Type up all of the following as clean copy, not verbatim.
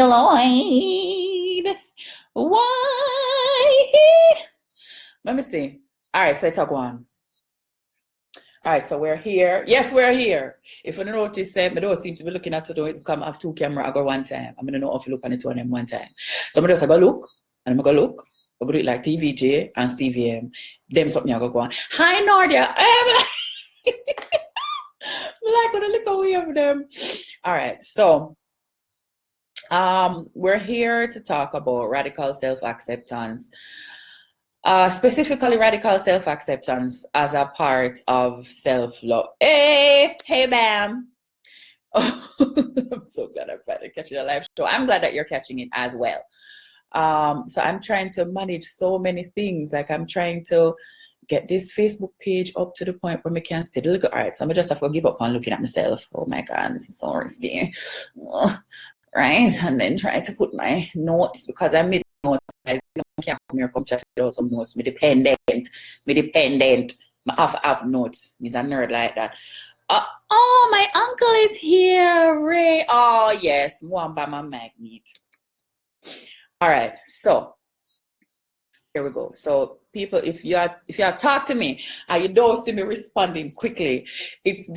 Lloyd. Why? Let me see. All right, so talk one. All right, so we're here. Yes, we're here. If you notice, I don't seem to be looking at the door. It's come have two cameras. I go one time. I'm gonna know if you look on the two of them one time. So I'm just go look, and I'm gonna look. I'm gonna do it like TVJ and CVM. Them something I go on. Hi, Nardia. Like gonna look away of them. All right, so we're here to talk about radical self-acceptance. Specifically radical self-acceptance as a part of self-love. Hey, bam. Oh, I'm so glad I'm finally catching a live show. I'm glad that you're catching it as well. So I'm trying to manage so many things. Like I'm trying to get this Facebook page up to the point where I can still look. All right, so I'm just have to give up on looking at myself. Oh my God, this is so risky. Right, and then try to put my notes because I made notes. I can't come here, come chat with some notes. Me dependent. I have notes. He's a nerd like that. Oh, my uncle is here, Ray. Oh yes, one by my magnet. All right, so here we go. So people, if you are talk to me and you don't see me responding quickly, it's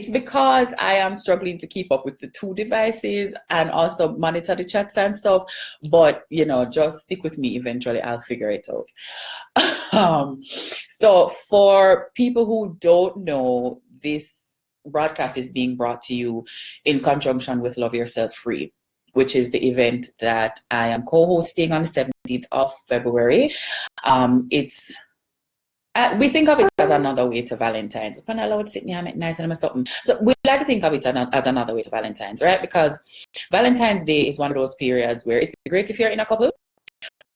because I am struggling to keep up with the two devices and also monitor the chats and stuff. But you know, just stick with me. Eventually, I'll figure it out. So for people who don't know, this broadcast is being brought to you in conjunction with Love Yourself Free, which is the event that I am co-hosting on the 17th of February. We think of it as another way to Valentine's. So we like to think of it as another way to Valentine's, right? Because Valentine's Day is one of those periods where it's great if you're in a couple,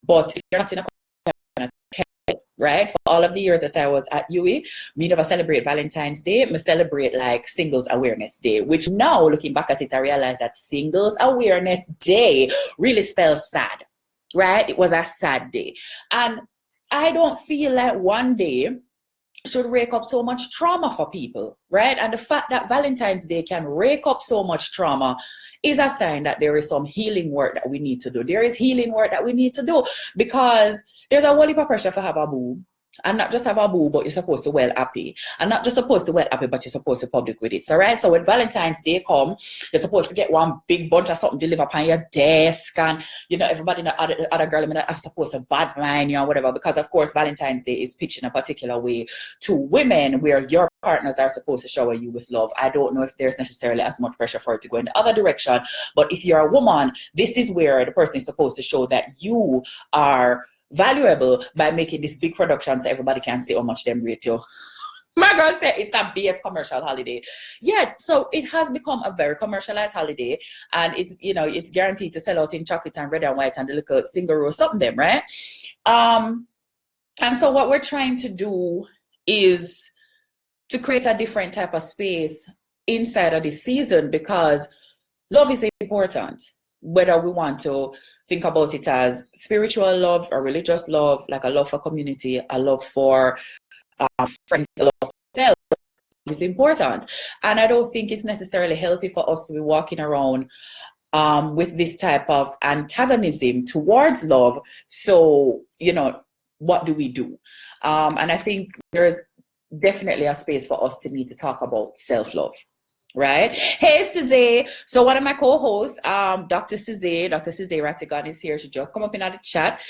but if you're not in a couple, right? For all of the years that I was at UE, we never celebrate Valentine's Day. We celebrate like Singles Awareness Day, which now looking back at it, I realized that Singles Awareness Day really spells sad, right? It was a sad day. And I don't feel like one day should rake up so much trauma for people, right? And the fact that Valentine's Day can rake up so much trauma is a sign that there is some healing work that we need to do. There is healing work that we need to do because there's a whole heap of pressure to have a boo. And not just have a boo, but you're supposed to well happy. And not just supposed to well happy, but you're supposed to public with it. So, right? So when Valentine's Day come, you're supposed to get one big bunch of something delivered upon your desk. And, you know, everybody in the other girl, I mean, are supposed to badline you or whatever. Because, of course, Valentine's Day is pitched in a particular way to women where your partners are supposed to shower you with love. I don't know if there's necessarily as much pressure for it to go in the other direction. But if you're a woman, this is where the person is supposed to show that you are valuable by making this big production so everybody can see how much them rate you. My girl said it's a BS commercial holiday. Yeah, so it has become a very commercialized holiday, and it's, you know, it's guaranteed to sell out in chocolate and red and white and the little single row something them, right? And so what we're trying to do is to create a different type of space inside of this season, because love is important, whether we want to think about it as spiritual love or religious love, like a love for community, a love for friends, a love for self is important. And I don't think it's necessarily healthy for us to be walking around with this type of antagonism towards love. So, you know, what do we do? And I think there's definitely a space for us to need to talk about self-love. Right? Hey, Susaye. So one of my co-hosts, Dr. Susaye Rattigan is here. She just come up in the chat.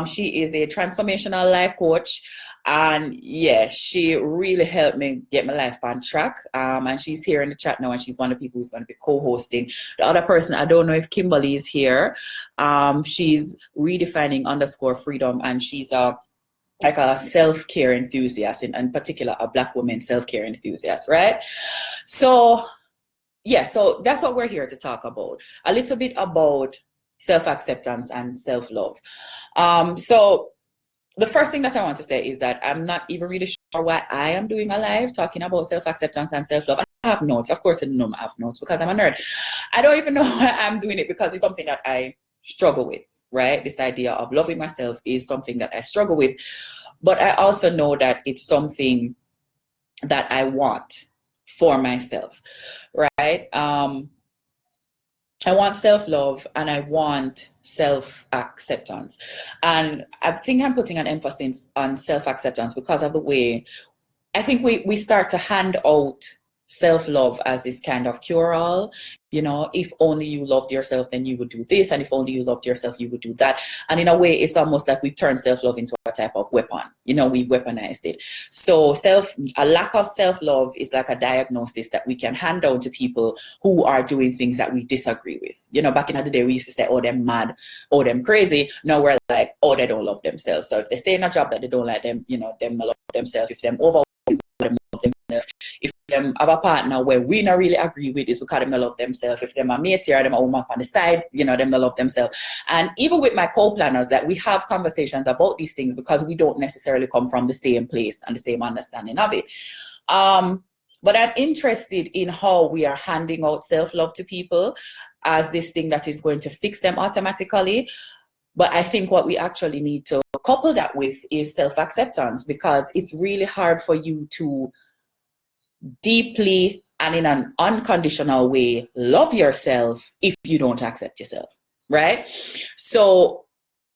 She is a transformational life coach. And yeah, she really helped me get my life on track. And she's here in the chat now, and she's one of the people who's going to be co-hosting. The other person, I don't know if Kimberly is here. She's redefining _freedom, and she's like a self-care enthusiast, in particular a Black woman self-care enthusiast, right? So yeah, so that's what we're here to talk about, a little bit about self-acceptance and self-love. So the first thing that I want to say is that I'm not even really sure why I am doing a live talking about self-acceptance and self-love. I have notes, of course I know I have notes because I'm a nerd. I don't even know why I'm doing it, because it's something that I struggle with, right? This idea of loving myself is something that I struggle with, but I also know that it's something that I want for myself, right? I want self-love and I want self-acceptance. And I think I'm putting an emphasis on self-acceptance because of the way I think we start to hand out self-love as this kind of cure-all. If only you loved yourself, then you would do this. And if only you loved yourself, you would do that. And in a way, it's almost like we turn self-love into a type of weapon. We weaponized it. So a lack of self-love is like a diagnosis that we can hand out to people who are doing things that we disagree with. Back in the day, we used to say, oh, they're mad, oh, them crazy. Now we're like, oh, they don't love themselves. So if they stay in a job that they don't like them, them love themselves. If them over them love themselves. If them have a partner where we not really agree with, is because them love themselves. If them are mates or them are woman on the side, them love themselves. And even with my co-planners, that we have conversations about these things because we don't necessarily come from the same place and the same understanding of it. But I'm interested in how we are handing out self-love to people as this thing that is going to fix them automatically. But I think what we actually need to couple that with is self-acceptance, because it's really hard for you to deeply and in an unconditional way love yourself if you don't accept yourself, right? So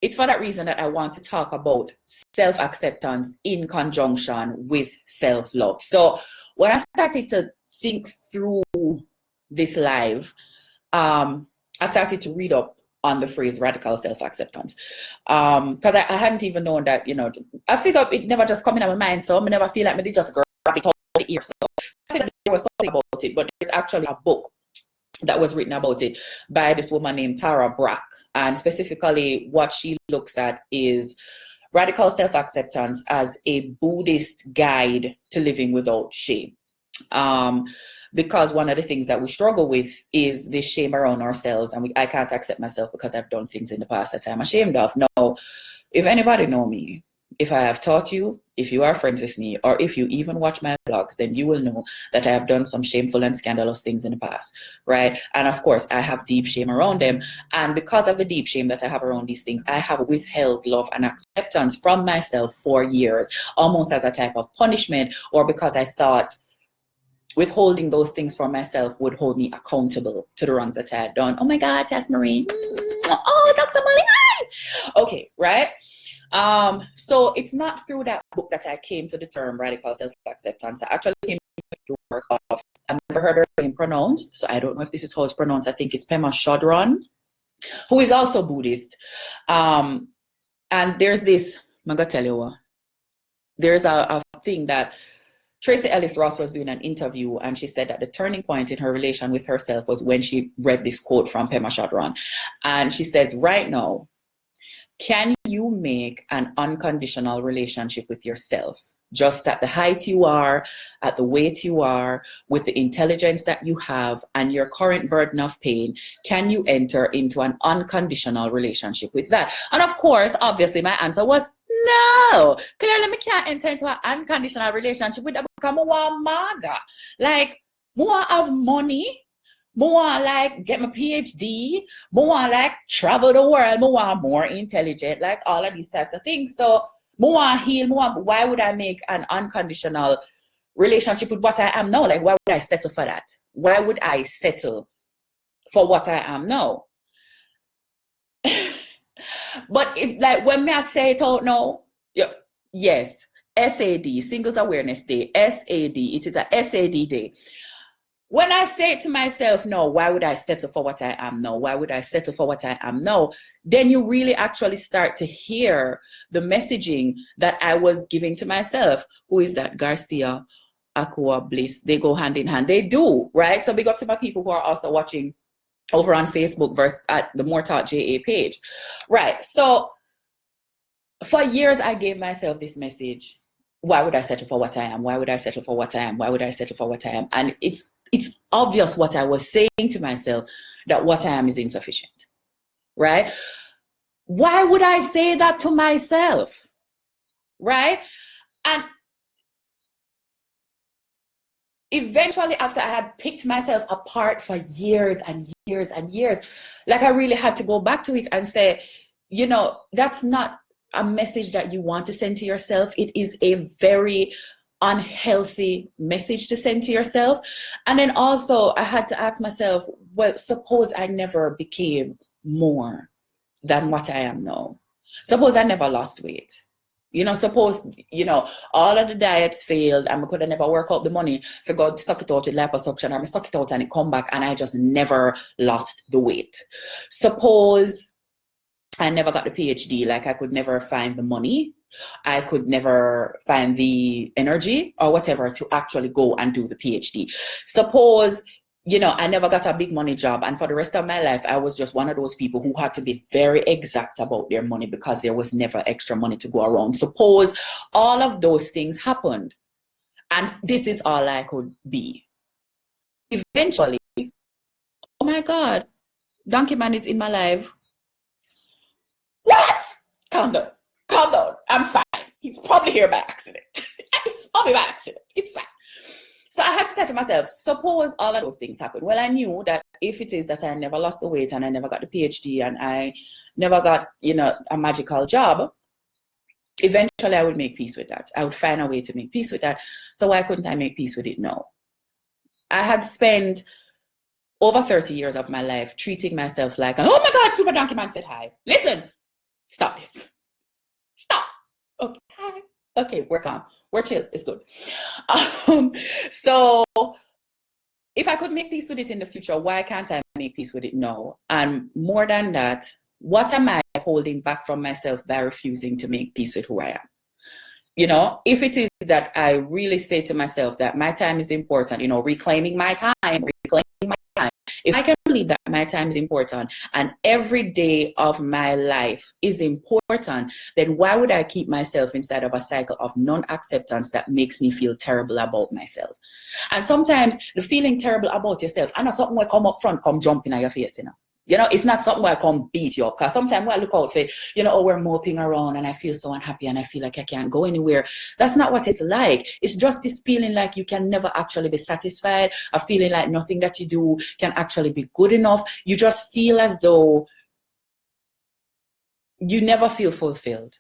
it's for that reason that I want to talk about self-acceptance in conjunction with self-love. So when I started to think through this live, I started to read up on the phrase radical self-acceptance, because I hadn't even known that, I figured it never just come in my mind, so I never feel like me just grab it out of the ear. So I figured there was something about it, but there's actually a book that was written about it by this woman named Tara Brach, and specifically what she looks at is radical self-acceptance as a Buddhist guide to living without shame. Because one of the things that we struggle with is this shame around ourselves, and I can't accept myself because I've done things in the past that I'm ashamed of. Now, if anybody know me, if I have taught you, if you are friends with me, or if you even watch my vlogs, then you will know that I have done some shameful and scandalous things in the past, right? And of course, I have deep shame around them. And because of the deep shame that I have around these things, I have withheld love and acceptance from myself for years, almost as a type of punishment, or because I thought withholding those things for myself would hold me accountable to the wrongs that I had done. Oh my God, Tess Marie. Oh, Dr. Molly. Okay, right? So it's not through that book that I came to the term radical self-acceptance. I actually came through work of, I've never heard her name pronounced, so I don't know if this is how it's pronounced. I think it's Pema Chodron, who is also Buddhist. And there's this, I'm gonna tell you what, there's a thing that Tracy Ellis Ross was doing an interview, and she said that the turning point in her relation with herself was when she read this quote from Pema Chodron. And she says, right now, can you make an unconditional relationship with yourself? Just at the height you are, at the weight you are, with the intelligence that you have and your current burden of pain, can you enter into an unconditional relationship with that? And of course, obviously, my answer was no. Clearly, me can't enter into an unconditional relationship with that because I want maga. Like, more have money, more like get my PhD, more like travel the world, more more intelligent, like all of these types of things. So more heal, more. Why would I make an unconditional relationship with what I am now? Like, why would I settle for that? Why would I settle for what I am now? But if, like, when me I say it out now, yeah, yes, SAD, Singles Awareness Day, SAD, it is a SAD day. When I say it to myself, no, why would I settle for what I am now? Why would I settle for what I am now? Then you really actually start to hear the messaging that I was giving to myself. Who is that? Garcia, Aqua, Bliss. They go hand in hand. They do, right? So big up to my people who are also watching over on Facebook versus at the MooreTalkJa page. Right. So for years, I gave myself this message. Why would I settle for what I am? Why would I settle for what I am? Why would I settle for what I am? And it's obvious what I was saying to myself, that what I am is insufficient, right? Why would I say that to myself, right? And eventually, after I had picked myself apart for years and years and years, like I really had to go back to it and say, you know, that's not a message that you want to send to yourself. It is a very unhealthy message to send to yourself. And then also I had to ask myself, well, suppose I never became more than what I am now. Suppose I never lost weight. Suppose, all of the diets failed and I could have never work out the money for God to suck it out with liposuction, or I suck it out and it come back and I just never lost the weight. Suppose I never got the PhD, like I could never find the money, I could never find the energy or whatever to actually go and do the PhD. Suppose, I never got a big money job, and for the rest of my life, I was just one of those people who had to be very exact about their money because there was never extra money to go around. Suppose all of those things happened, and this is all I could be. Eventually, oh my God, Donkey Man is in my life. What? Calm down. Calm down. I'm fine. He's probably here by accident. It's probably by accident. It's fine. So I had to say to myself, suppose all of those things happen. Well, I knew that if it is that I never lost the weight and I never got the PhD and I never got, a magical job, eventually I would make peace with that. I would find a way to make peace with that. So why couldn't I make peace with it now? I had spent over 30 years of my life treating myself like, oh my God, Super Donkey Man said hi. Listen, stop this. Stop. Okay, hi. Okay, we're calm. We're chill. It's good. So if I could make peace with it in the future, why can't I make peace with it now? And more than that, what am I holding back from myself by refusing to make peace with who I am? If it is that I really say to myself that my time is important, reclaiming my time, if I can believe that my time is important and every day of my life is important, then why would I keep myself inside of a cycle of non-acceptance that makes me feel terrible about myself? And sometimes the feeling terrible about yourself, I know something will come up front, come jumping at your face, it's not something where I come beat you up. Because sometimes when I look out for, we're moping around and I feel so unhappy and I feel like I can't go anywhere. That's not what it's like. It's just this feeling like you can never actually be satisfied, a feeling like nothing that you do can actually be good enough. You just feel as though you never feel fulfilled.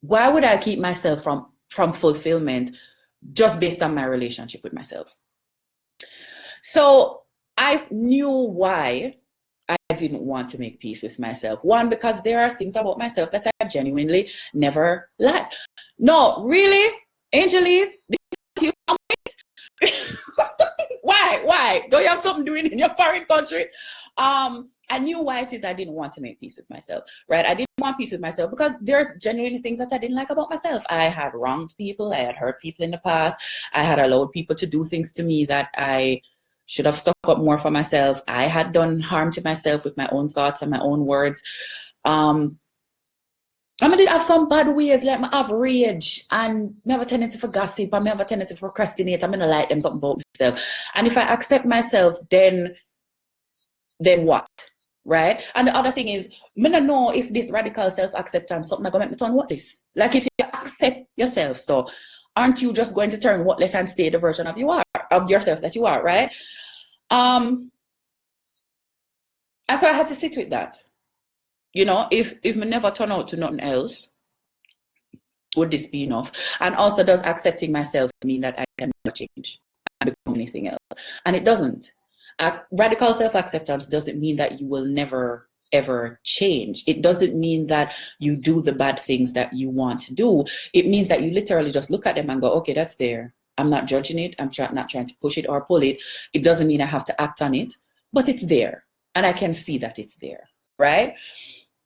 Why would I keep myself from fulfillment just based on my relationship with myself? So I knew why I didn't want to make peace with myself. One, because there are things about myself that I genuinely never liked. No, really? Angel Eve? This is you come with? Why? Don't you have something doing in your foreign country? I knew why it is I didn't want to make peace with myself, right? I didn't want peace with myself because there are genuinely things that I didn't like about myself. I had wronged people. I had hurt people in the past. I had allowed people to do things to me that I should have stuck up more for myself. I had done harm to myself with my own thoughts and my own words. I did have some bad ways, like I have rage and I have a tendency for gossip and I have a tendency for procrastinate. I'm gonna like them something about myself. And if I accept myself, then what? Right? And the other thing is, I don't know if this radical self-acceptance something gonna make me turn worthless. Like if you accept yourself, so aren't you just going to turn worthless and stay the version of yourself that you are, right? And so I had to sit with that. If me never turn out to nothing else, would this be enough? And also, does accepting myself mean that I can never change and become anything else? And it doesn't. Radical self-acceptance doesn't mean that you will never ever change. It doesn't mean that you do the bad things that you want to do. It means that you literally just look at them and go, okay, that's there. I'm not judging it. I'm not trying to push it or pull it. It doesn't mean I have to act on it, but it's there. And I can see that it's there, right?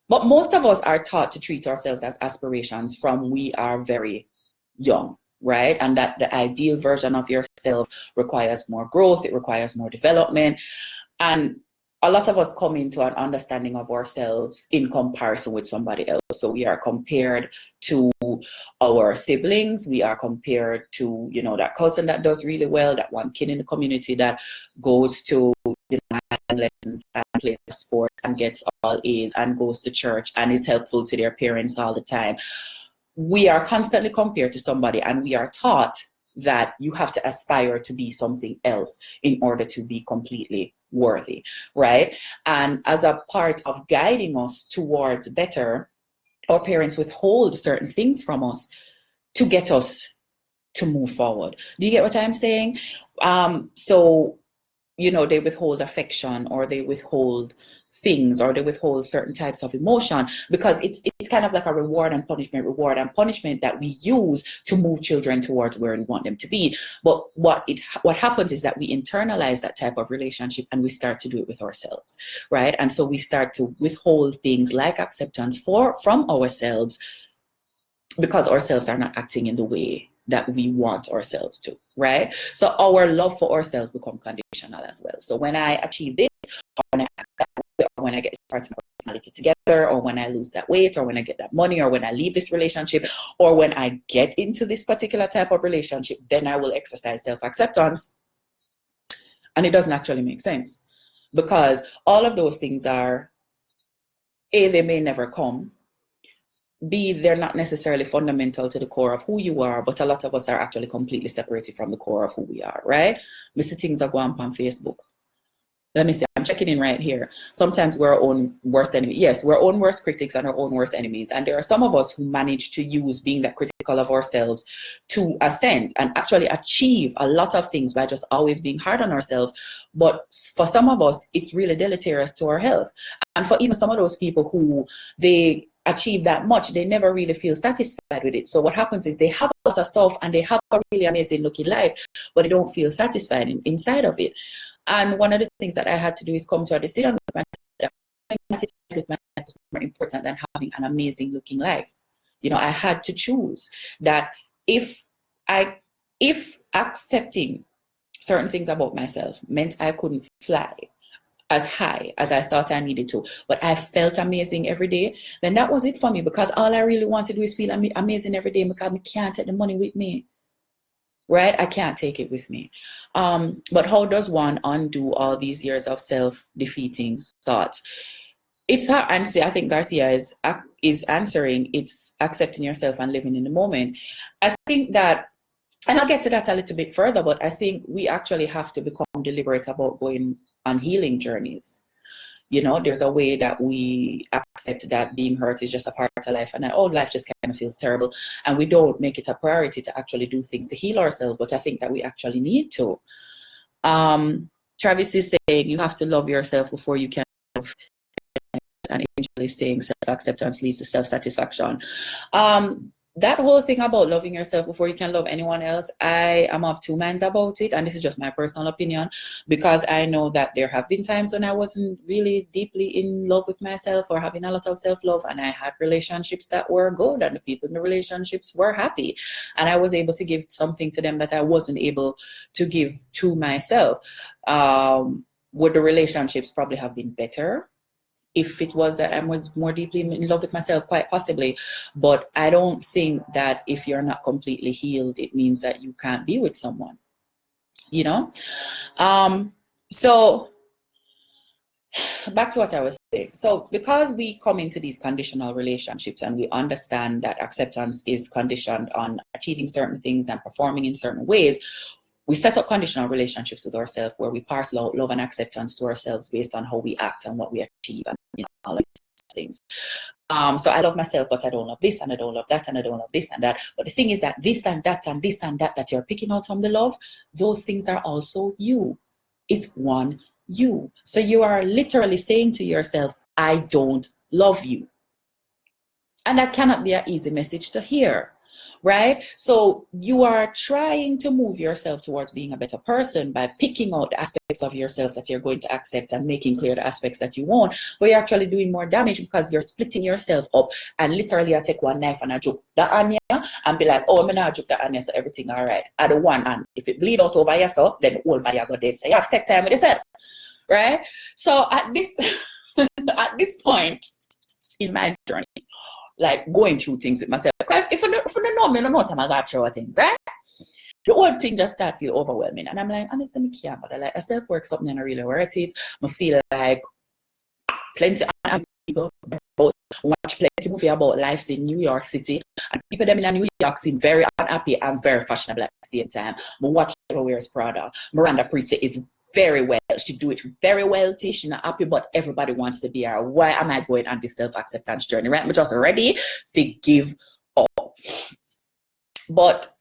But most of us are taught to treat ourselves as aspirations from we are very young, right? And that the ideal version of yourself requires more growth. It requires more development. And a lot of us come into an understanding of ourselves in comparison with somebody else. So we are compared to our siblings. We are compared to, that cousin that does really well, that one kid in the community that goes to lessons and plays sport and gets all A's and goes to church and is helpful to their parents all the time. We are constantly compared to somebody, and we are taught that you have to aspire to be something else in order to be completely worthy, right? And as a part of guiding us towards better, our parents withhold certain things from us to get us to move forward. Do you get what I'm saying? So, you know, they withhold affection, or they withhold things, or they withhold certain types of emotion, because it's kind of like a reward and punishment that we use to move children towards where we want them to be. But what happens is that we internalize that type of relationship, and we start to do it with ourselves, right? And so we start to withhold things like acceptance from ourselves, because ourselves are not acting in the way that we want ourselves to, right? So our love for ourselves become conditional as well. So when I achieve this, or when I act that way, or when I get this part of my personality together, or when I lose that weight, or when I get that money, or when I leave this relationship, or when I get into this particular type of relationship, then I will exercise self-acceptance. And it doesn't actually make sense, because all of those things are, A, they may never come. B, they're not necessarily fundamental to the core of who you are, but a lot of us are actually completely separated from the core of who we are, right? Mr. Things are going on Facebook. Let me see, I'm checking in right here. Sometimes we're our own worst enemy. Yes, we're our own worst critics and our own worst enemies. And there are some of us who manage to use being that critical of ourselves to ascend and actually achieve a lot of things by just always being hard on ourselves. But for some of us, it's really deleterious to our health. And for even some of those people who they achieve that much, they never really feel satisfied with it. So what happens is they have a lot of stuff and they have a really amazing looking life, but they don't feel satisfied inside of it. And one of the things that I had to do is come to a decision with myself. Satisfied with my life is more important than having an amazing looking life. You know, I had to choose that if accepting certain things about myself meant I couldn't fly as high as I thought I needed to, but I felt amazing every day, then that was it for me, because all I really want to do is feel amazing every day, because I can't take the money with me, right? I can't take it with me. But how does one undo all these years of self-defeating thoughts? It's hard, and see, I think Garcia is answering, it's accepting yourself and living in the moment. I think that, and I'll get to that a little bit further, but I think we actually have to become deliberate about going on healing journeys. You know, there's a way that we accept that being hurt is just a part of life, and that life just kind of feels terrible, and we don't make it a priority to actually do things to heal ourselves. But I think that we actually need to. Travis is saying you have to love yourself before you can love, and Angel is saying self-acceptance leads to self-satisfaction. That whole thing about loving yourself before you can love anyone else, I am of two minds about it, and this is just my personal opinion, because I know that there have been times when I wasn't really deeply in love with myself or having a lot of self-love, and I had relationships that were good, and the people in the relationships were happy, and I was able to give something to them that I wasn't able to give to myself. Would the relationships probably have been better if it was that I was more deeply in love with myself? Quite possibly. But I don't think that if you're not completely healed, it means that you can't be with someone, you know? So back to what I was saying. So because we come into these conditional relationships and we understand that acceptance is conditioned on achieving certain things and performing in certain ways, we set up conditional relationships with ourselves where we pass love and acceptance to ourselves based on how we act and what we achieve, and all of these things. So I love myself, but I don't love this, and I don't love that, and I don't love this and that. But the thing is that this and that and this and that you're picking out from the love, those things are also you. It's one you. So you are literally saying to yourself, I don't love you. And that cannot be an easy message to hear. Right? So you are trying to move yourself towards being a better person by picking out the aspects of yourself that you're going to accept and making clear the aspects that you won't, but you're actually doing more damage, because you're splitting yourself up, and literally I take one knife and I joke that on you and be like, oh, I'm not joke that on you, so everything all right. At the one hand, if it bleed out over yourself, then the whole body go dead. So you have to take time with yourself. Right? So at this at this point in my journey, like going through things with myself, if I don't know me, I don't know some I got through things, right? The whole thing just start feel overwhelming, and I'm like, honestly, me can't, but like I self-work something and I really worth it. I feel like plenty of people watch plenty movie about lives in New York City, and people them in New York seem very unhappy and very fashionable at the same time. I watch Who Wears Prada. Miranda Priestley is very well. She do it very well. She's not happy, but everybody wants to be her. Why am I going on this self-acceptance journey? Right? I'm just ready to give up. But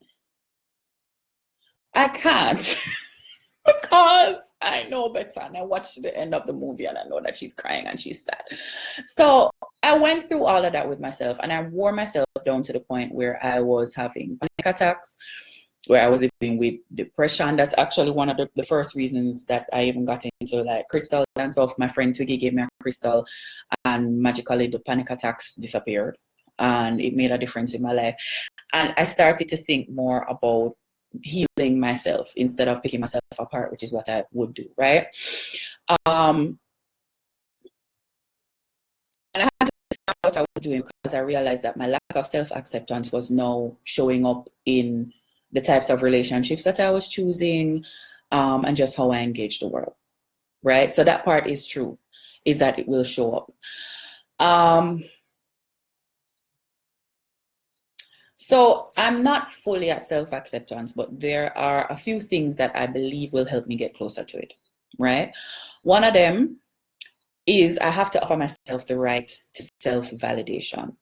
I can't because I know better, and I watched the end of the movie and I know that she's crying and she's sad. So I went through all of that with myself, and I wore myself down to the point where I was having panic attacks, where I was living with depression. That's actually one of the first reasons that I even got into like crystals and stuff. My friend Twiggy gave me a crystal, and magically the panic attacks disappeared, and it made a difference in my life. And I started to think more about healing myself instead of picking myself apart, which is what I would do, right? And I had to stop what I was doing because I realized that my lack of self-acceptance was now showing up in the types of relationships that I was choosing, and just how I engage the world, right? So that part is true, is that it will show up. So I'm not fully at self-acceptance, but there are a few things that I believe will help me get closer to it, right? One of them is I have to offer myself the right to self-validation.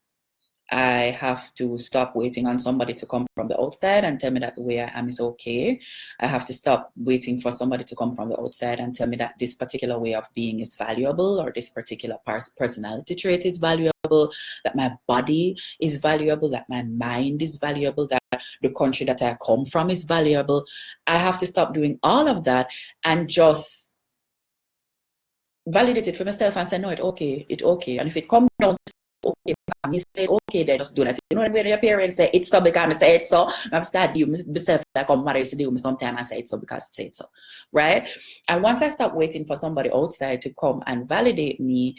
I have to stop waiting on somebody to come from the outside and tell me that the way I am is okay. I have to stop waiting for somebody to come from the outside and tell me that this particular way of being is valuable, or this particular personality trait is valuable, that my body is valuable, that my mind is valuable, that the country that I come from is valuable. I have to stop doing all of that and just validate it for myself and say, no, it's okay. And if it comes down to okay, you say okay, then just do that. You know, when your parents say it's so because I say it's so, I've started you myself like mother used to do me sometimes. I say it's so because I say it's so, right? And once I stop waiting for somebody outside to come and validate me,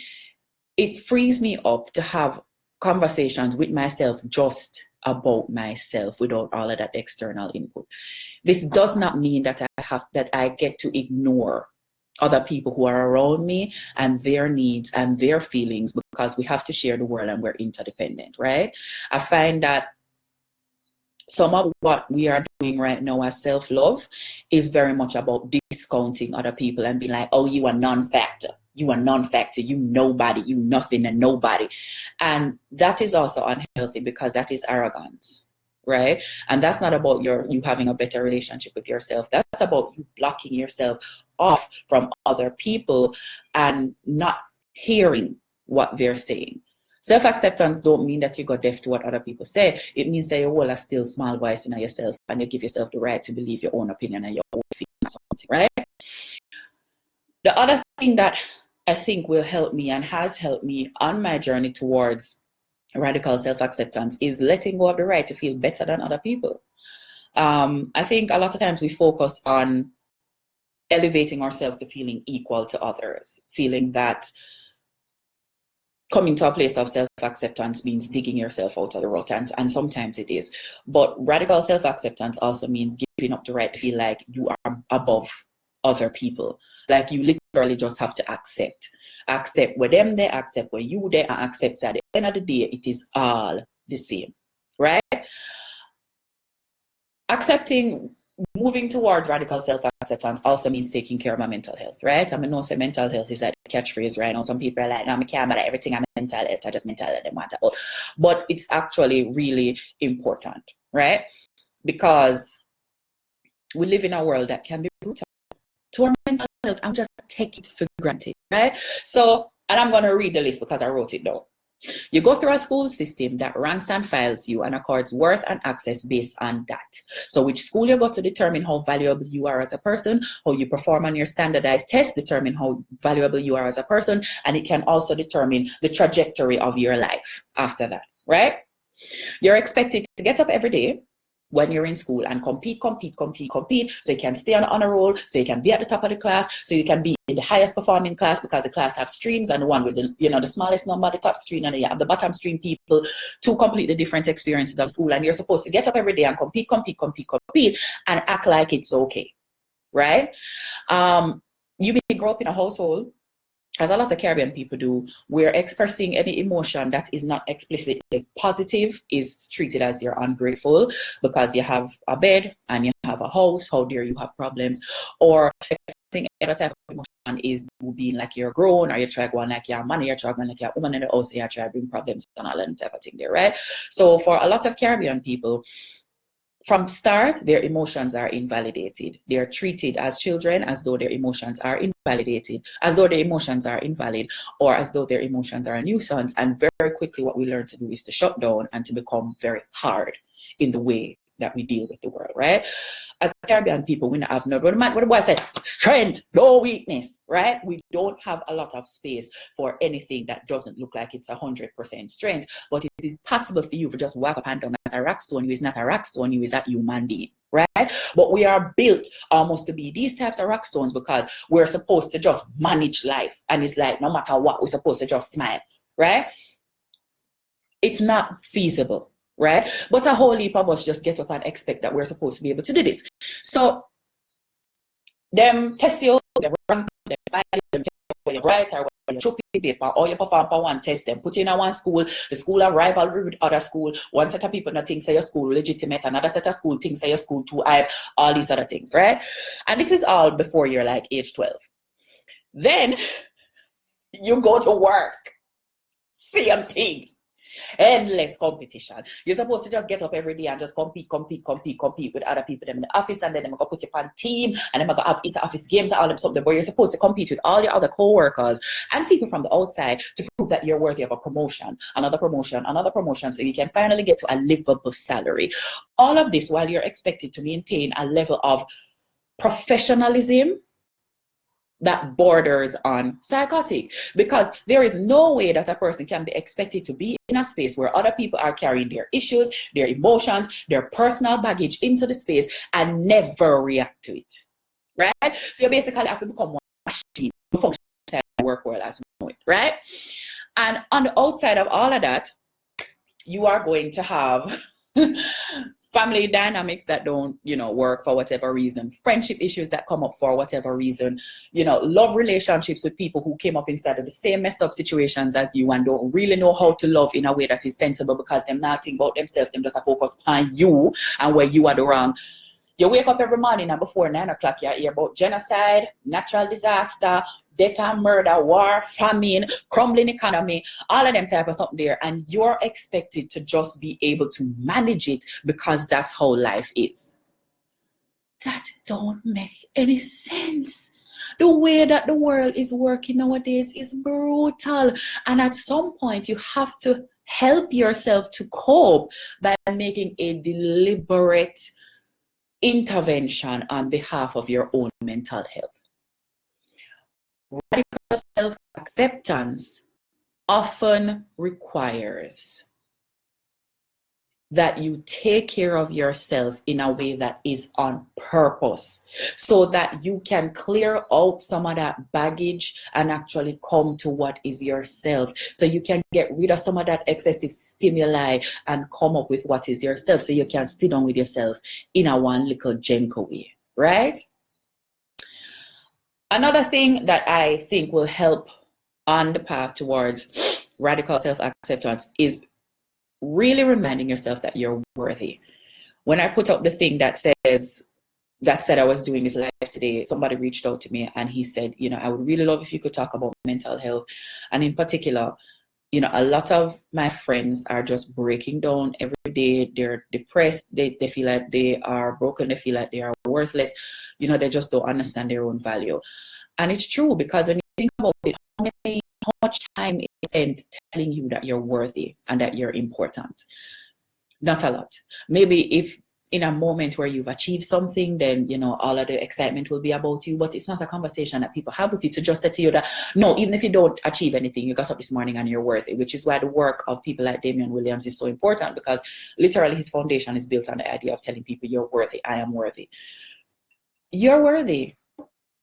it frees me up to have conversations with myself just about myself without all of that external input. This does not mean that I get to ignore other people who are around me and their needs and their feelings, because we have to share the world and we're interdependent, right? I find that some of what we are doing right now as self-love is very much about discounting other people and being like, oh, you are non-factor. You are non-factor, you nobody, you nothing and nobody. And that is also unhealthy because that is arrogance, right? And that's not about you having a better relationship with yourself. That's about you blocking yourself off from other people and not hearing what they're saying. Self-acceptance don't mean that you go deaf to what other people say. It means that you hold a still small voice in yourself and you give yourself the right to believe your own opinion and your own feeling or something, right? The other thing that I think will help me and has helped me on my journey towards radical self-acceptance is letting go of the right to feel better than other people. I think a lot of times we focus on elevating ourselves to feeling equal to others, feeling that coming to a place of self-acceptance means digging yourself out of the rut, and sometimes it is. But radical self-acceptance also means giving up the right to feel like you are above other people. Like you literally just have to accept where them they, accept where you they, and accept that at the end of the day it is all the same, right? Moving towards radical self-acceptance also means taking care of my mental health, right? I mean, no say mental health is like a catchphrase, right? Now some people are like, no, I can't matter everything, I'm mental health, I just mental health they matter. But it's actually really important, right? Because we live in a world that can be brutal to our mental health and just take it for granted, right? So, and I'm going to read the list because I wrote it down. You go through a school system that ranks and files you and accords worth and access based on that. So which school you go to determine how valuable you are as a person, how you perform on your standardized tests determine how valuable you are as a person, and it can also determine the trajectory of your life after that, right? You're expected to get up every day when you're in school and compete, so you can stay on the honor roll, so you can be at the top of the class, so you can be in the highest performing class, because the class have streams, and the one with the, the smallest number, the top stream, and you have the bottom stream people, two completely different experiences of school, and you're supposed to get up every day and compete, and act like it's okay, right? You may grow up in a household, as a lot of Caribbean people do, where expressing any emotion that is not explicitly positive is treated as you're ungrateful because you have a bed and you have a house, how dare you have problems, or expressing any type of emotion is being like you're grown, or you try going like you're a man, you're trying like you're a woman in the house, you try to bring problems and all that type of thing there, right? So for a lot of Caribbean people, from start, their emotions are invalidated. They are treated as children as though their emotions are invalidated, as though their emotions are invalid, or as though their emotions are a nuisance. And very quickly, what we learn to do is to shut down and to become very hard in the way that we deal with the world, right? As Caribbean people, we don't have no, what the boy said, strength, no weakness, right? We don't have a lot of space for anything that doesn't look like it's 100% strength, but it is possible for you to just walk up and down as a rock stone. You is not a rock stone, you is a human being, right? But we are built almost to be these types of rock stones because we're supposed to just manage life. And it's like, no matter what, we're supposed to just smile, right? It's not feasible. Right? But a whole heap of us just get up and expect that we're supposed to be able to do this. So them test you, they rank, they find them, whether you're right or whether you're choppy based on all you perform for one test, them put you in one school, the school are rivalry with other school, one set of people not think say your school legitimate, another set of school thinks say your school too high, all these other things, right? And this is all before you're like age 12. Then you go to work, same thing. Endless competition. You're supposed to just get up every day and just compete with other people them in the office, and then they're gonna put you on team, and then they're gonna have inter-office games and all them something. But you're supposed to compete with all your other co-workers and people from the outside to prove that you're worthy of a promotion, another promotion, so you can finally get to a livable salary. All of this while you're expected to maintain a level of professionalism that borders on psychotic, because there is no way that a person can be expected to be in a space where other people are carrying their issues, their emotions, their personal baggage into the space and never react to it, right? So you basically have to become one machine to function in the work world as we know it, right? And on the outside of all of that, you are going to have family dynamics that don't, work for whatever reason, friendship issues that come up for whatever reason, love relationships with people who came up inside of the same messed up situations as you and don't really know how to love in a way that is sensible because they're not thinking about themselves, them just focus on you and where you are the wrong. You wake up every morning and before 9 o'clock, you hear about genocide, natural disaster, death and murder, war, famine, crumbling economy, all of them type of something there. And you're expected to just be able to manage it because that's how life is. That don't make any sense. The way that the world is working nowadays is brutal. And at some point, you have to help yourself to cope by making a deliberate intervention on behalf of your own mental health. Radical self-acceptance often requires that you take care of yourself in a way that is on purpose so that you can clear out some of that baggage and actually come to what is yourself. So you can get rid of some of that excessive stimuli and come up with what is yourself so you can sit down with yourself in a one little gentle way, right? Another thing that I think will help on the path towards radical self-acceptance is really reminding yourself that you're worthy. When I put up the thing that said I was doing this live today, somebody reached out to me and he said, I would really love if you could talk about mental health. And in particular, a lot of my friends are just breaking down every day. They're depressed. They feel like they are broken. They feel like they are worthless. They just don't understand their own value. And it's true, because when you think about it, how much time is spent telling you that you're worthy and that you're important? Not a lot. Maybe if in a moment where you've achieved something, then all of the excitement will be about you, but it's not a conversation that people have with you to just say to you that no, even if you don't achieve anything, you got up this morning and you're worthy. Which is why the work of people like Damian Williams is so important, because literally his foundation is built on the idea of telling people you're worthy. I am worthy. You're worthy.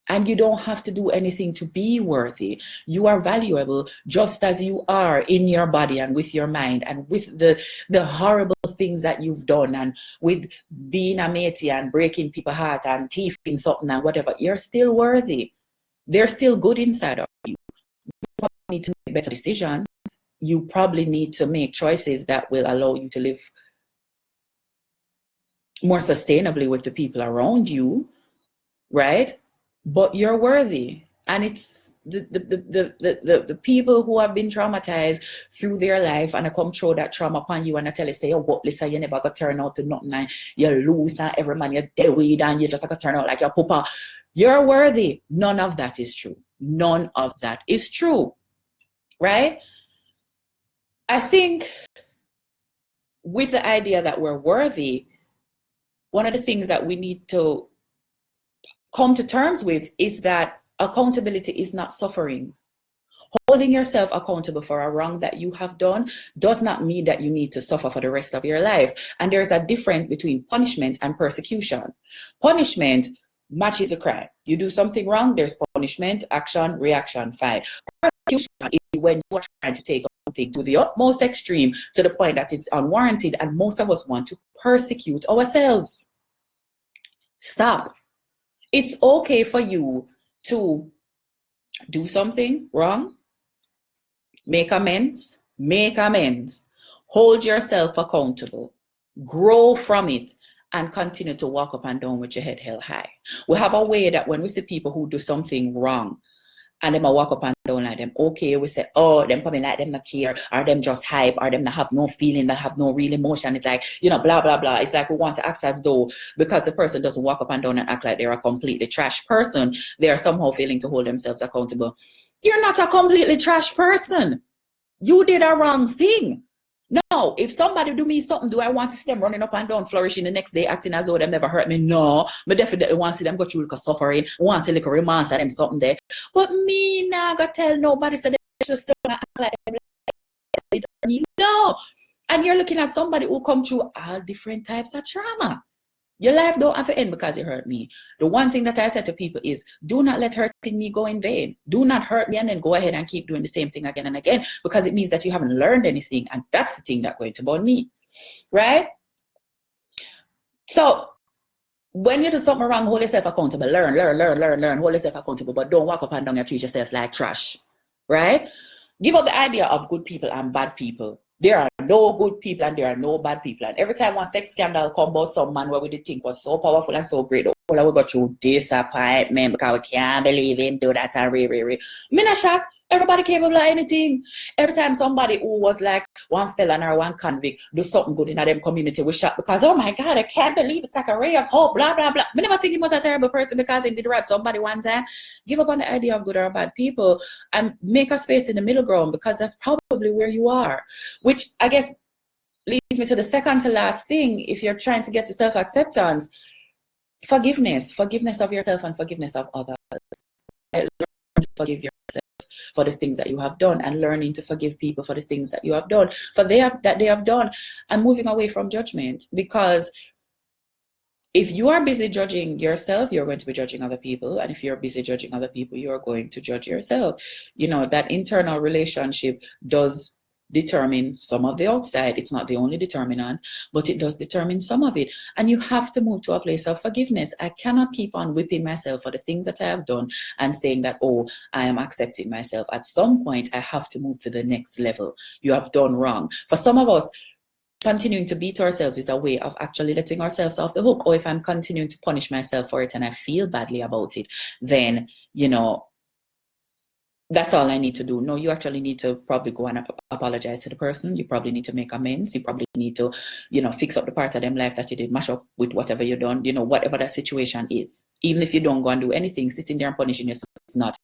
And you don't have to do anything to be worthy. You are valuable just as you are in your body and with your mind and with the horrible things that you've done and with being a matey and breaking people's heart and thieving something and whatever. You're still worthy. There's still good inside of you. You probably need to make better decisions. You probably need to make choices that will allow you to live more sustainably with the people around you, right? But you're worthy, and it's the people who have been traumatized through their life and I come through that trauma upon you and I tell you, say, you're worthless and you never got turn out to nothing and you're loose and every man you're dead with and you just like turn out like your papa. You're worthy. None of that is true. None of that is true. Right? I think with the idea that we're worthy, one of the things that we need to come to terms with is that accountability is not suffering. Holding yourself accountable for a wrong that you have done does not mean that you need to suffer for the rest of your life. And there's a difference between punishment and persecution. Punishment matches the crime. You do something wrong, there's punishment, action, reaction, fine. Persecution is when you are trying to take something to the utmost extreme to the point that is unwarranted, and most of us want to persecute ourselves. Stop. It's okay for you to do something wrong, make amends, hold yourself accountable, grow from it, and continue to walk up and down with your head held high. We have a way that when we see people who do something wrong and them a walk up and down like them, okay, we say, oh, them coming like them not care, or them just hype, or them not have no feeling, that have no real emotion. It's like, you know, blah, blah, blah. It's like we want to act as though because the person doesn't walk up and down and act like they're a completely trash person, they are somehow failing to hold themselves accountable. You're not a completely trash person. You did a wrong thing. No, if somebody do me something, do I want to see them running up and down, flourishing the next day, acting as though they never hurt me? No, but definitely want to see them go through like a suffering, want to see like a romance at them something there. But me nah gonna tell nobody so they just act like them. No. And you're looking at somebody who come through all different types of trauma. Your life don't have to end because you hurt me. The one thing that I said to people is, do not let hurting me go in vain. Do not hurt me and then go ahead and keep doing the same thing again and again, because it means that you haven't learned anything, and that's the thing that's going to burn me, right? So when you do something wrong, hold yourself accountable. Learn, hold yourself accountable, but don't walk up and down and treat yourself like trash, right? Give up the idea of good people and bad people. There are no good people and there are no bad people. And every time one sex scandal come about some man where we did think was so powerful and so great, all I will go through disappointment because we can't believe him do that and re. Me not shocked. Everybody capable of anything. Every time somebody who was like one felon or one convict do something good in a them community, we shocked because, oh my God, I can't believe it's like a ray of hope, blah, blah, blah. Me never think he was a terrible person because he did rat somebody one time. Give up on the idea of good or bad people and make a space in the middle ground, because that's probably where you are. Which I guess leads me to the second to last thing. If you're trying to get to self-acceptance, forgiveness of yourself and forgiveness of others. Learn to forgive yourself for the things that you have done, and learning to forgive people for the things that you have done, that they have done, and moving away from judgment. Because if you are busy judging yourself, you're going to be judging other people, and if you're busy judging other people, you're going to judge yourself. You know, that internal relationship does determine some of the outside. It's not the only determinant, but it does determine some of it. And you have to move to a place of forgiveness. I cannot keep on whipping myself for the things that I have done and saying that, oh, I am accepting myself. At some point, I have to move to the next level. You have done wrong. For some of us, continuing to beat ourselves is a way of actually letting ourselves off the hook. Or if I'm continuing to punish myself for it and I feel badly about it, then, you know, that's all I need to do. No, you actually need to probably go and apologize to the person. You probably need to make amends. You probably need to, you know, fix up the part of them life that you did mash up with whatever you done, you know, whatever that situation is. Even if you don't go and do anything, sitting there and punishing yourself, it's not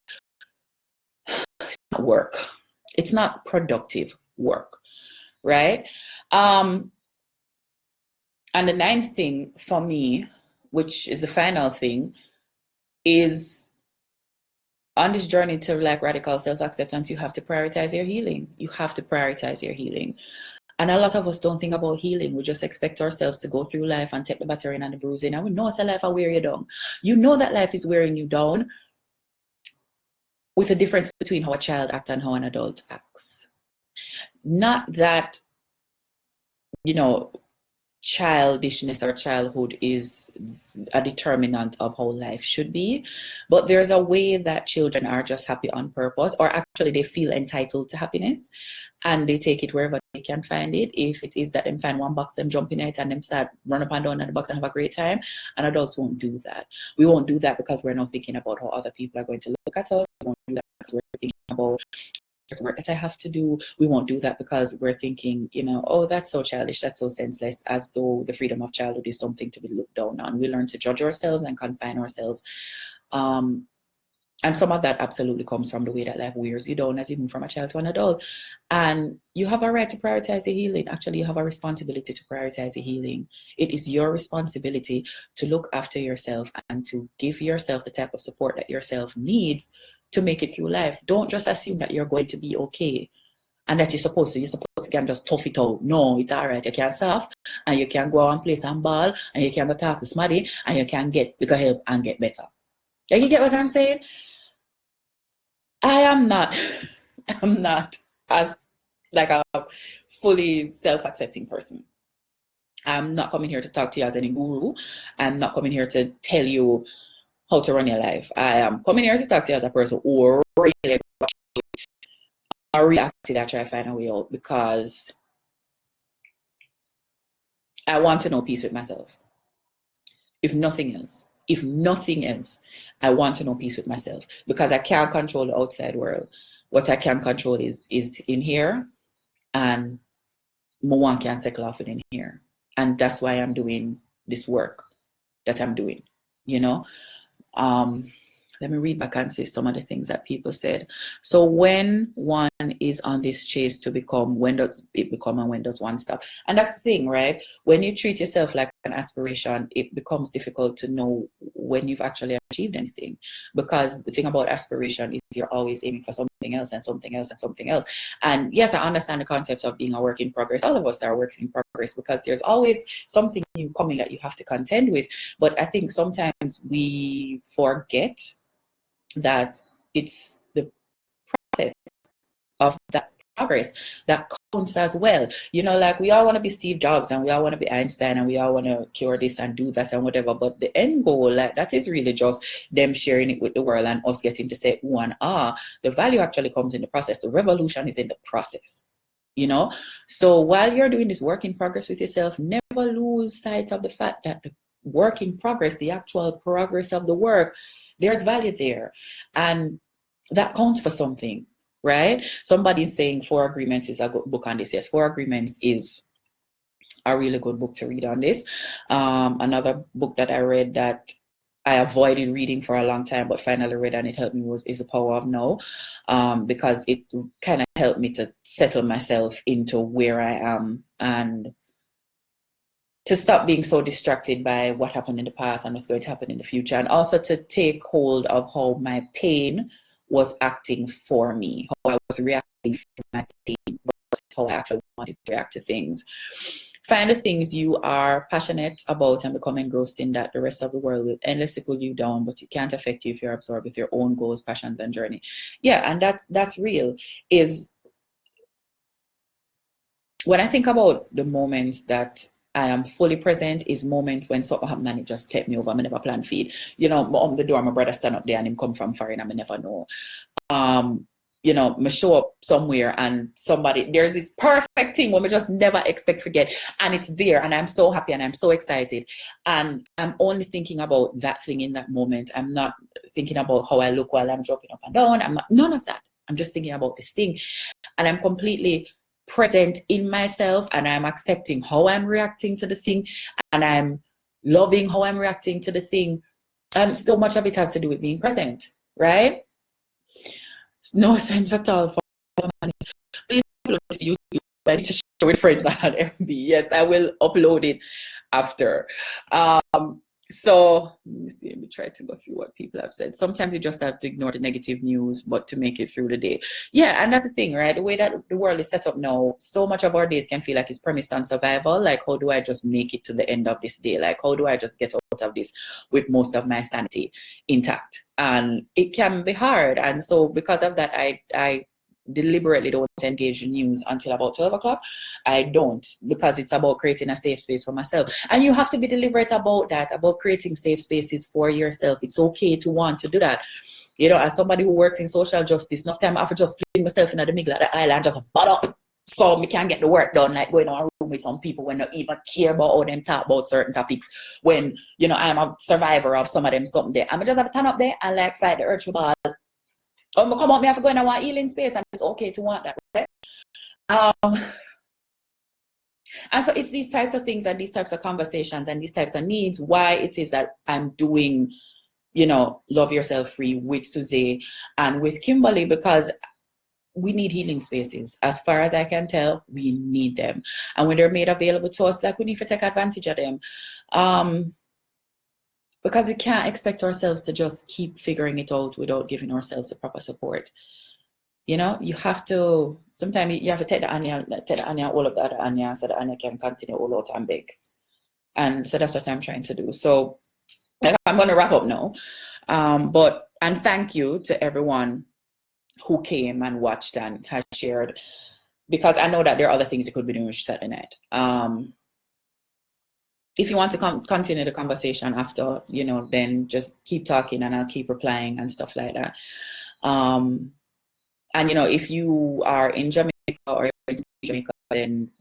work. It's not productive work, right? And the ninth thing for me, which is the final thing, is on this journey to like radical self-acceptance, you have to prioritize your healing. You have to prioritize your healing. And a lot of us don't think about healing. We just expect ourselves to go through life and take the battering and the bruising. And we know it's a life will wear you down. You know that life is wearing you down, with a difference between how a child acts and how an adult acts. Not that, you know, childishness or childhood is a determinant of how life should be, but there's a way that children are just happy on purpose, or actually they feel entitled to happiness and they take it wherever they can find it. If it is that them find one box, them jump in it and them start run up and down in the box and have a great time. And adults won't do that. We won't do that because we're not thinking about how other people are going to look at us. We won't do that because we're thinking about there's work that I have to do. We won't do that because we're thinking, you know, oh, that's so childish, that's so senseless, as though the freedom of childhood is something to be looked down on. We learn to judge ourselves and confine ourselves. And some of that absolutely comes from the way that life wears you down as you move from a child to an adult. And you have a right to prioritize your healing. Actually, you have a responsibility to prioritize your healing. It is your responsibility to look after yourself and to give yourself the type of support that yourself needs to make it through life. Don't just assume that you're going to be okay and that you're supposed to can just tough it out. No, it's all right. You can surf and you can go out and play some ball and you can go talk to somebody and you can get help and get better. You get what I'm saying? I'm not as like a fully self-accepting person. I'm not coming here to talk to you as any guru. I'm not coming here to tell you how to run your life. I am coming here to talk to you as a person who really reacted. I try to find a way out because I want to know peace with myself. If nothing else, I want to know peace with myself because I can't control the outside world. What I can control is in here, and one can settle off it in here. And that's why I'm doing this work that I'm doing, you know. Let me read back and say some of the things that people said. So when one is on this chase to become, when does it become and when does one stop? And that's the thing, right? When you treat yourself like an aspiration, it becomes difficult to know when you've actually achieved anything. Because the thing about aspiration is you're always aiming for something else and something else and something else. And yes, I understand the concept of being a work in progress. All of us are works in progress because there's always something new coming that you have to contend with. But I think sometimes we forget that it's the process of that progress that counts as well. You know, like we all want to be Steve Jobs and we all want to be Einstein and we all want to cure this and do that and whatever, but the end goal, like that is really just them sharing it with the world and us getting to say who and are. The value actually comes in the process. The revolution is in the process, you know. So while you're doing this work in progress with yourself, never lose sight of the fact that the work in progress, the actual progress of the work, there's value there, and that counts for something, right? Somebody's saying Four Agreements is a good book on this. Yes, Four Agreements is a really good book to read on this. Another book that I read that I avoided reading for a long time, but finally read and it helped me is The Power of Now, because it kind of helped me to settle myself into where I am and to stop being so distracted by what happened in the past and what's going to happen in the future, and also to take hold of how my pain was acting for me, how I was reacting to my pain versus how I actually wanted to react to things. Find the things you are passionate about and become engrossed in that. The rest of the world will endlessly pull you down, but you can't affect you if you're absorbed with your own goals, passions, and journey. Yeah, and that's real. Is when I think about the moments that I am fully present is moments when something happen and it just take me over. I never plan feed. You know, on the door, my brother stand up there and him come from foreign and I never know. You know, me show up somewhere and somebody, there's this perfect thing where me just never expect forget, and it's there and I'm so happy and I'm so excited. And I'm only thinking about that thing in that moment. I'm not thinking about how I look while I'm jumping up and down. I'm not, none of that. I'm just thinking about this thing. And I'm completely present in myself and I'm accepting how I'm reacting to the thing and I'm loving how I'm reacting to the thing. And so much of it has to do with being present, right? No sense at all for please upload this to YouTube. I need to share with friends that had MB. Yes, I will upload it after. So let me see, let me try to go through what people have said. Sometimes you just have to ignore the negative news, but to make it through the day. Yeah, and that's the thing, right? The way that the world is set up now, so much of our days can feel like it's premised on survival. Like, how do I just make it to the end of this day? Like, how do I just get out of this with most of my sanity intact? And it can be hard. And so because of that, I deliberately don't engage in news until about 12 o'clock. I don't, because it's about creating a safe space for myself. And you have to be deliberate about that, about creating safe spaces for yourself. It's okay to want to do that. You know, as somebody who works in social justice, enough time I have to just fling myself in the middle of the island, just butt up, so me can't get the work done, like going on a room with some people when they even care about how them talk about certain topics, when, you know, I'm a survivor of some of them something there. I'm just have to turn up there and like fight the urge ball come out, me have to go in a healing space, and it's okay to want that, right? And so it's these types of things and these types of conversations and these types of needs why it is that I'm doing, Love Yourself Free with Susaye and with Kimberly, because we need healing spaces. As far as I can tell, we need them. And when they're made available to us, like, we need to take advantage of them. Because we can't expect ourselves to just keep figuring it out without giving ourselves the proper support. You have to, sometimes you have to take the onion, all of the other onion, so the onion can continue all out and big. And so that's what I'm trying to do. So I'm going to wrap up now. And thank you to everyone who came and watched and has shared, because I know that there are other things you could be doing Saturday night. If you want to continue the conversation after, then just keep talking and I'll keep replying and stuff like that. And, if you are in Jamaica or you're in Jamaica, then,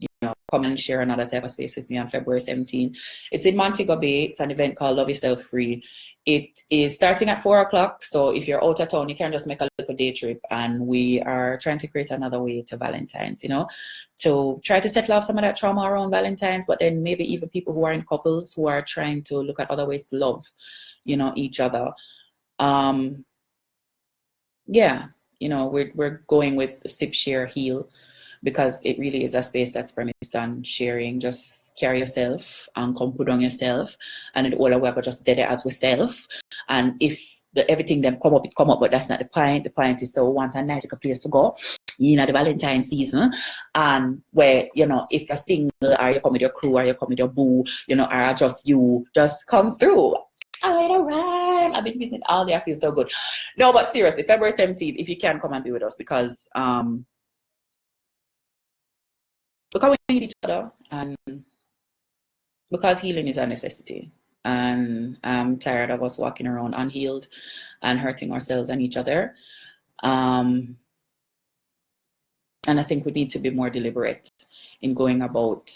come and share another type of space with me on February 17th. It's in Montego Bay. It's an event called Love Yourself Free. It is starting at 4 o'clock. So if you're out of town, you can just make a little day trip. And we are trying to create another way to Valentine's, to try to settle off some of that trauma around Valentine's, but then maybe even people who are in couples who are trying to look at other ways to love, each other. We're going with Sip, Share, Heal, because it really is a space that's premised on sharing. Just carry yourself and come put on yourself, and all of we are just dead it as we self. And if everything them come up, but that's not the point. The point is, so we want a nice place to go the Valentine season, and where, if you're single, or you come with your crew, or you come with your boo, or just you, just come through. All right. I've been missing all day. I feel so good. No, but seriously, February 17th, if you can, come and be with us, because we need each other, and because healing is a necessity. And I'm tired of us walking around unhealed and hurting ourselves and each other. And I think we need to be more deliberate in going about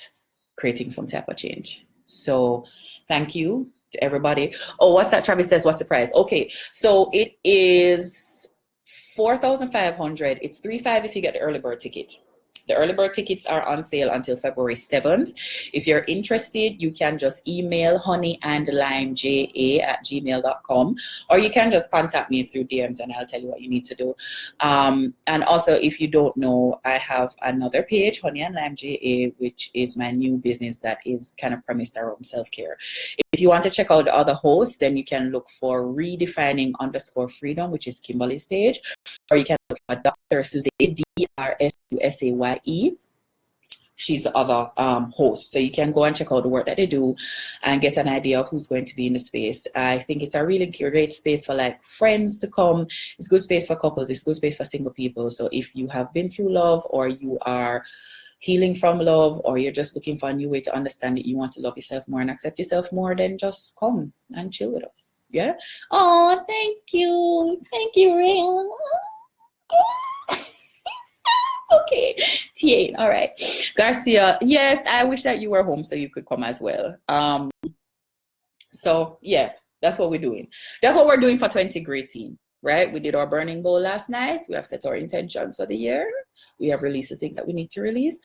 creating some type of change. So thank you to everybody. Oh, what's that? Travis says, what's the price? Okay, so it is $4,500. It's $3,500 if you get the early bird ticket. The early bird tickets are on sale until February 7th. If you're interested, you can just email honeyandlimeja@gmail.com, or you can just contact me through DMs and I'll tell you what you need to do. And also, if you don't know, I have another page, Honey and Lime JA, which is my new business that is kind of premised around self-care. If you want to check out the other hosts, then you can look for redefining_freedom, which is Kimberly's page, or you can look for Dr. Susaye, DRSUSAYE. She's the other host. So you can go and check out the work that they do and get an idea of who's going to be in the space. I think it's a really great space for like friends to come. It's good space for couples. It's good space for single people. So if you have been through love, or you are healing from love, or you're just looking for a new way to understand it, you want to love yourself more and accept yourself more, then just come and chill with us. Yeah. Oh, thank you. Thank you, Ray. Okay, T8. All right, Garcia. Yes, I wish that you were home so you could come as well. So yeah, that's what we're doing. That's what we're doing for 2018, right? We did our burning goal last night. We have set our intentions for the year. We have released the things that we need to release,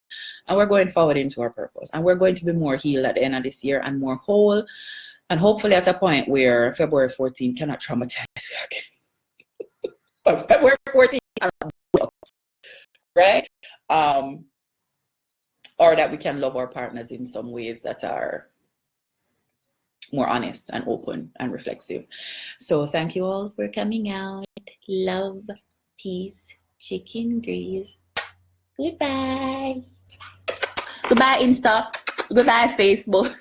and we're going forward into our purpose. And we're going to be more healed at the end of this year and more whole, and hopefully at a point where February 14th cannot traumatize you again. But February 14th. Right? Or that we can love our partners in some ways that are more honest and open and reflexive. So thank you all for coming out. Love, peace, chicken grease. Goodbye. Goodbye, Insta. Goodbye, Facebook.